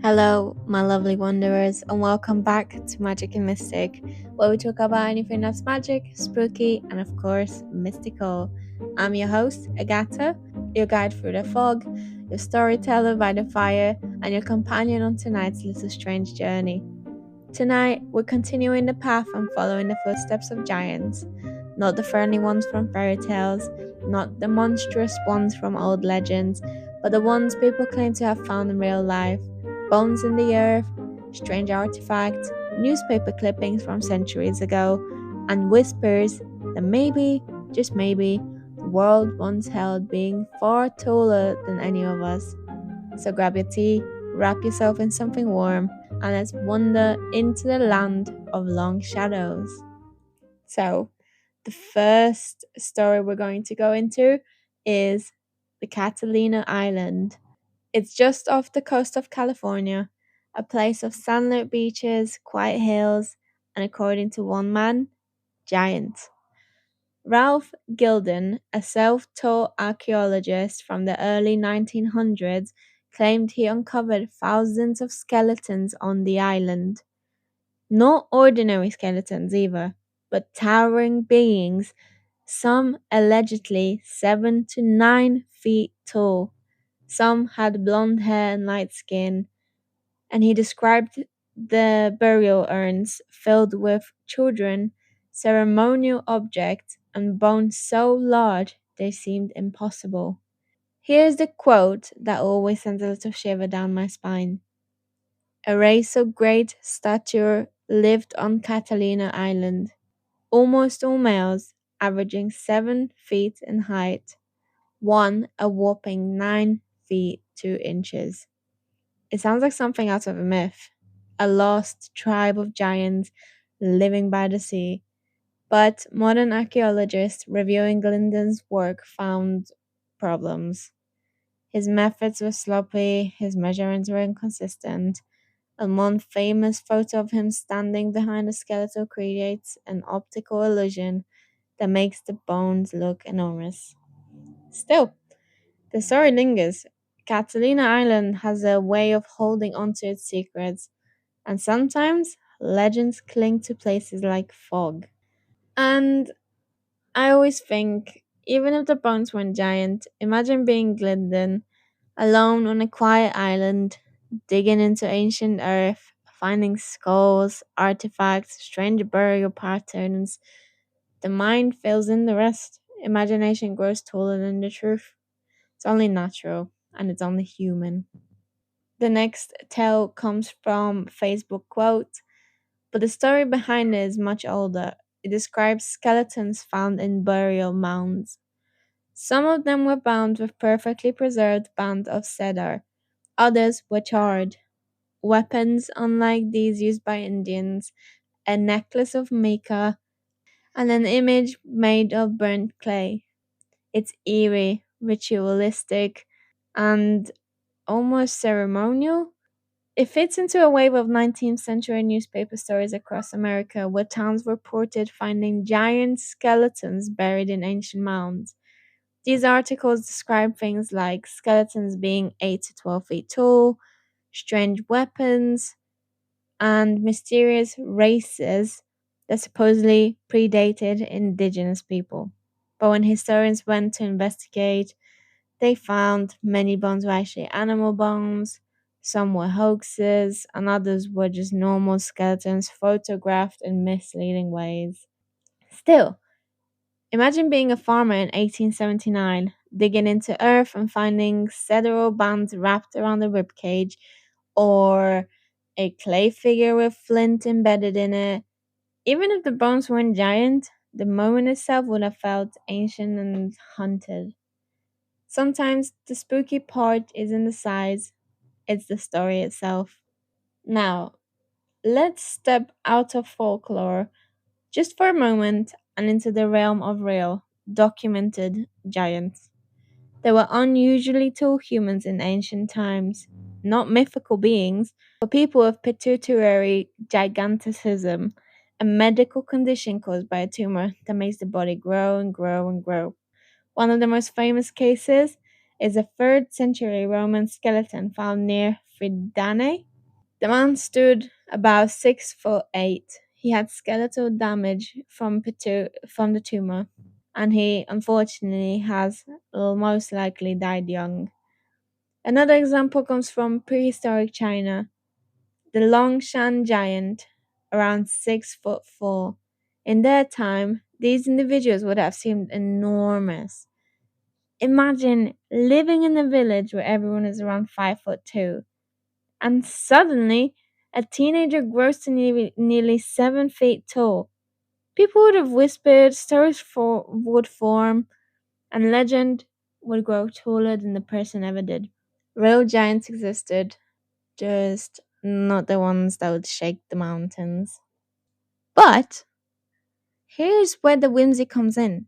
Hello, my lovely wanderers, and welcome back to Magic and Mystic, where we talk about anything that's magic, spooky, and of course, mystical. I'm your host, Agatha, your guide through the fog, your storyteller by the fire, and your companion on tonight's little strange journey. Tonight, we're continuing the path and following the footsteps of giants. Not the friendly ones from fairy tales, not the monstrous ones from old legends, but the ones people claim to have found in real life. Bones in the earth, strange artifacts, newspaper clippings from centuries ago, and whispers that maybe, just maybe, the world once held being far taller than any of us. So grab your tea, wrap yourself in something warm, and let's wander into the land of long shadows. So, the first story we're going to go into is the Catalina Island. It's just off the coast of California, a place of sunlit beaches, quiet hills, and according to one man, giants. Ralph Gilden, a self-taught archaeologist from the early 1900s, claimed he uncovered thousands of skeletons on the island. Not ordinary skeletons either, but towering beings, some allegedly 7 to 9 feet tall. Some had blonde hair and light skin, and he described the burial urns filled with children, ceremonial objects, and bones so large they seemed impossible. Here's the quote that always sends a little shiver down my spine. A race of great stature lived on Catalina Island, almost all males, averaging 7 feet in height, one a whopping 9 feet 2 inches. It sounds like something out of a myth, a lost tribe of giants living by the sea. But modern archaeologists reviewing Glyndon's work found problems. His methods were sloppy, his measurements were inconsistent, and one famous photo of him standing behind a skeleton creates an optical illusion that makes the bones look enormous. Still, the story lingers. Catalina Island has a way of holding onto its secrets, and sometimes legends cling to places like fog. And I always think, even if the bones weren't giant, imagine being Glendon, alone on a quiet island, digging into ancient earth, finding skulls, artifacts, strange burial patterns. The mind fills in the rest. Imagination grows taller than the truth. It's only natural, and it's only human. The next tale comes from Facebook quote, but the story behind it is much older. It describes skeletons found in burial mounds. Some of them were bound with perfectly preserved bands of cedar. Others were charred. Weapons unlike these used by Indians, a necklace of mica, and an image made of burnt clay. It's eerie, ritualistic, and almost ceremonial. It fits into a wave of 19th century newspaper stories across America where towns reported finding giant skeletons buried in ancient mounds. These articles describe things like skeletons being 8 to 12 feet tall, strange weapons, and mysterious races that supposedly predated indigenous people. But when historians went to investigate, they found many bones were actually animal bones, some were hoaxes, and others were just normal skeletons photographed in misleading ways. Still, imagine being a farmer in 1879, digging into earth and finding several bands wrapped around a rib cage, or a clay figure with flint embedded in it. Even if the bones weren't giant, the moment itself would have felt ancient and haunted. Sometimes the spooky part isn't the size, it's the story itself. Now, let's step out of folklore just for a moment and into the realm of real, documented giants. There were unusually tall humans in ancient times, not mythical beings, but people with pituitary gigantism, a medical condition caused by a tumor that makes the body grow and grow and grow. One of the most famous cases is a 3rd century Roman skeleton found near Fidane. The man stood about 6'8". He had skeletal damage from the tumor, and he unfortunately has most likely died young. Another example comes from prehistoric China. The Longshan giant, around 6'4". In their time, these individuals would have seemed enormous. Imagine living in a village where everyone is around 5'2", and suddenly a teenager grows to nearly 7 feet tall. People would have whispered, would form, and legend would grow taller than the person ever did. Real giants existed, just not the ones that would shake the mountains. But here's where the whimsy comes in.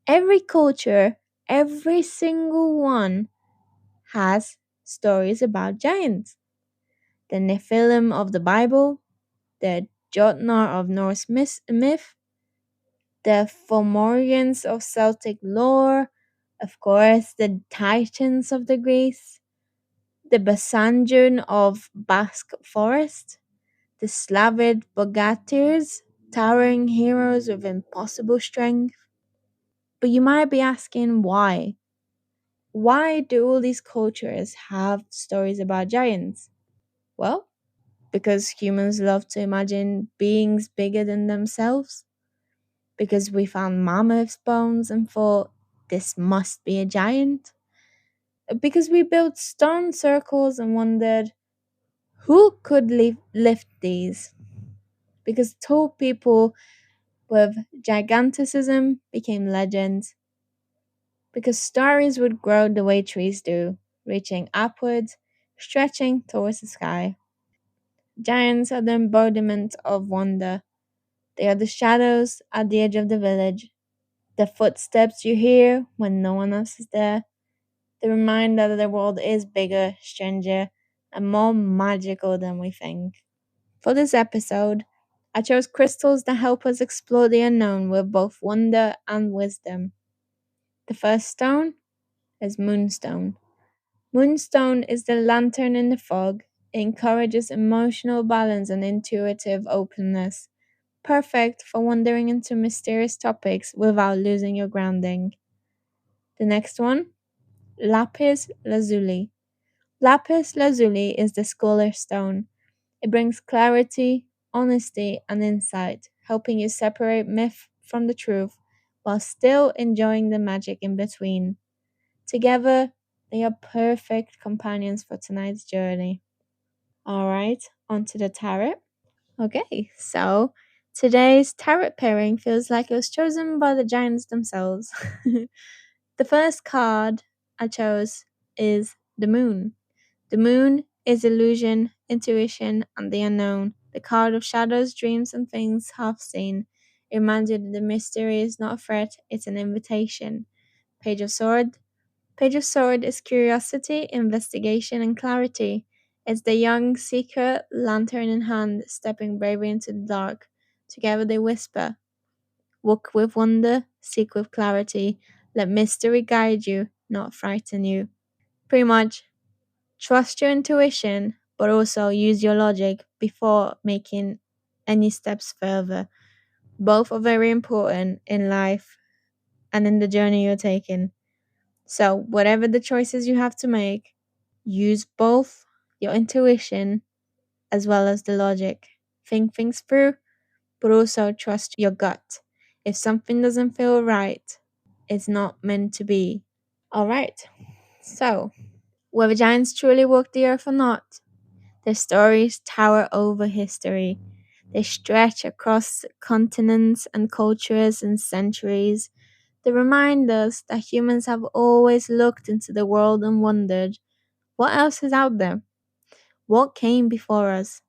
Every culture, every single one, has stories about giants. The Nephilim of the Bible, the Jotnar of Norse myth, the Fomorians of Celtic lore, of course, the Titans of the Greece, the Basanjun of Basque forest, the Slavid Bogatirs, towering heroes with impossible strength. But you might be asking why? Why do all these cultures have stories about giants? Well, because humans love to imagine beings bigger than themselves. Because we found mammoth's bones and thought, this must be a giant. Because we built stone circles and wondered, who could lift these? Because tall people with giganticism became legends. Because stories would grow the way trees do, reaching upwards, stretching towards the sky. Giants are the embodiment of wonder. They are the shadows at the edge of the village, the footsteps you hear when no one else is there, the reminder that the world is bigger, stranger, and more magical than we think. For this episode, I chose crystals that help us explore the unknown with both wonder and wisdom. The first stone is moonstone. Moonstone is the lantern in the fog. It encourages emotional balance and intuitive openness, perfect for wandering into mysterious topics without losing your grounding. The next one, lapis lazuli. Lapis lazuli is the scholar's stone. It brings clarity, honesty, and insight, helping you separate myth from the truth while still enjoying the magic in between. Together, they are perfect companions for tonight's journey. Alright, on to the tarot. Okay, so today's tarot pairing feels like it was chosen by the giants themselves. The first card I chose is the moon. The moon is illusion, intuition, and the unknown. The card of shadows, dreams, and things half seen. It reminds you that the mystery is not a threat, it's an invitation. Page of Sword. Page of Sword is curiosity, investigation, and clarity. It's the young seeker, lantern in hand, stepping bravely into the dark. Together they whisper, walk with wonder, seek with clarity. Let mystery guide you, not frighten you. Pretty much, trust your intuition, but also use your logic before making any steps further. Both are very important in life and in the journey you're taking. So, whatever the choices you have to make, use both your intuition as well as the logic. Think things through, but also trust your gut. If something doesn't feel right, it's not meant to be. Alright, so whether giants truly walk the earth or not, their stories tower over history. They stretch across continents and cultures and centuries. They remind us that humans have always looked into the world and wondered, what else is out there? What came before us?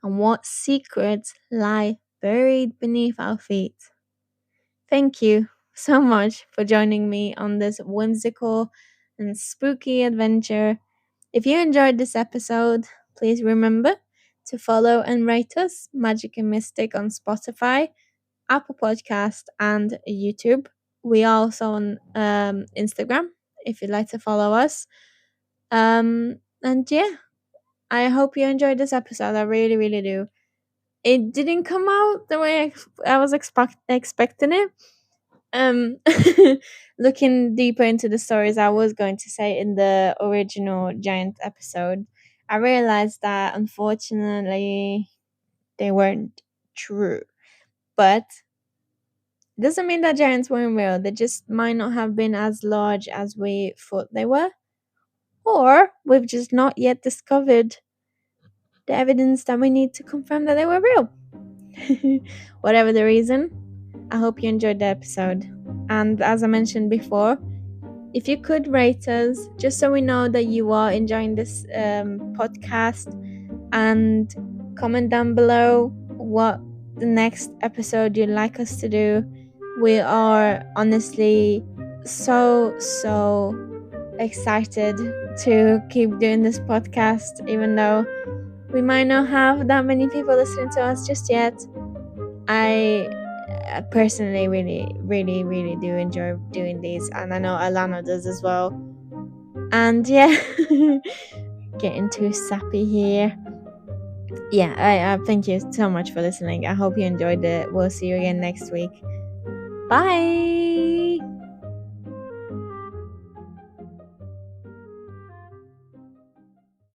And what secrets lie buried beneath our feet? Thank you so much for joining me on this whimsical and spooky adventure. If you enjoyed this episode, please remember to follow and rate us, Magic and Mystic, on Spotify, Apple Podcast, and YouTube. We are also on Instagram if you'd like to follow us. And yeah, I hope you enjoyed this episode. I really, really do. It didn't come out the way I was expecting it. Um, Looking deeper into the stories I was going to say in the original Giant episode, I realized that unfortunately they weren't true. But doesn't mean that giants weren't real. They just might not have been as large as we thought they were. Or we've just not yet discovered the evidence that we need to confirm that they were real. Whatever the reason, I hope you enjoyed the episode. And as I mentioned before, if you could rate us, just so we know that you are enjoying this podcast, and comment down below what the next episode you'd like us to do. We are honestly so excited to keep doing this podcast, even though we might not have that many people listening to us just yet. I personally really do enjoy doing these, and I know Alana does as well. And yeah, getting too sappy here. Yeah, I thank you so much for listening. I hope you enjoyed it. We'll see you again next week. Bye.